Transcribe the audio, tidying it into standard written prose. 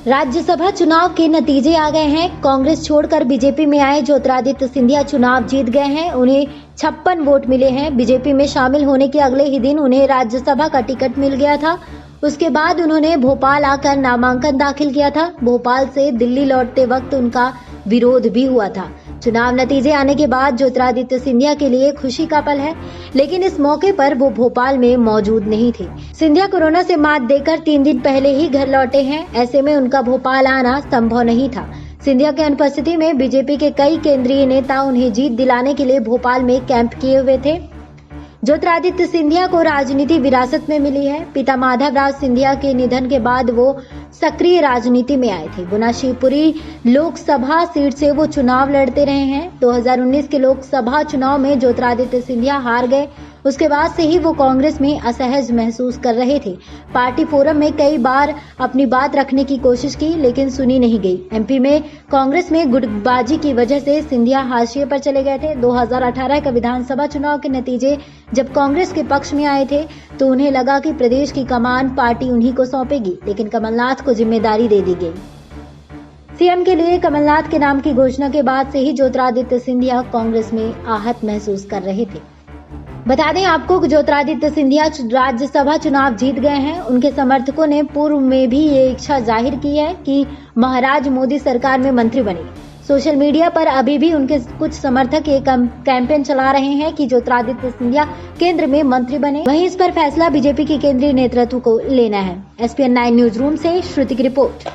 राज्यसभा चुनाव के नतीजे आ गए हैं। कांग्रेस छोड़कर बीजेपी में आए ज्योतिरादित्य सिंधिया चुनाव जीत गए हैं। उन्हें 56 वोट मिले हैं। बीजेपी में शामिल होने के अगले ही दिन उन्हें राज्यसभा का टिकट मिल गया था। उसके बाद उन्होंने भोपाल आकर नामांकन दाखिल किया था। भोपाल से दिल्ली लौटते वक्त उनका विरोध भी हुआ था। चुनाव नतीजे आने के बाद ज्योतिरादित्य सिंधिया के लिए खुशी का पल है, लेकिन इस मौके पर वो भोपाल में मौजूद नहीं थे। सिंधिया कोरोना से मात देकर 3 दिन पहले ही घर लौटे हैं। ऐसे में उनका भोपाल आना संभव नहीं था। सिंधिया की अनुपस्थिति में बीजेपी के कई केंद्रीय नेता उन्हें जीत दिलाने के लिए भोपाल में कैंप किए हुए थे। ज्योतिरादित्य सिंधिया को राजनीति विरासत में मिली है। पिता माधवराव सिंधिया के निधन के बाद वो सक्रिय राजनीति में आए थे। गुना शिवपुरी लोकसभा सीट से वो चुनाव लड़ते रहे हैं। 2019 के लोकसभा चुनाव में ज्योतिरादित्य सिंधिया हार गए। उसके बाद से ही वो कांग्रेस में असहज महसूस कर रहे थे। पार्टी फोरम में कई बार अपनी बात रखने की कोशिश की, लेकिन सुनी नहीं गई। एमपी में कांग्रेस में गुटबाजी की वजह से सिंधिया हाशिए पर चले गए थे। 2018 का विधानसभा चुनाव के नतीजे जब कांग्रेस के पक्ष में आए थे तो उन्हें लगा कि प्रदेश की कमान पार्टी उन्हीं को सौंपेगी, लेकिन कमलनाथ को जिम्मेदारी दे दी गई। सीएम के लिए कमलनाथ के नाम की घोषणा के बाद से ही ज्योतिरादित्य सिंधिया कांग्रेस में आहत महसूस कर रहे थे। बता दें आपको कि ज्योतिरादित्य सिंधिया राज्यसभा चुनाव जीत गए हैं। उनके समर्थकों ने पूर्व में भी ये इच्छा जाहिर की है कि महाराज मोदी सरकार में मंत्री बने। सोशल मीडिया पर अभी भी उनके कुछ समर्थक ये कैंपेन चला रहे हैं कि ज्योतिरादित्य सिंधिया केंद्र में मंत्री बने। वहीं इस पर फैसला बीजेपी के केंद्रीय नेतृत्व को लेना है। SPN 9 न्यूज रूम से श्रुति की रिपोर्ट।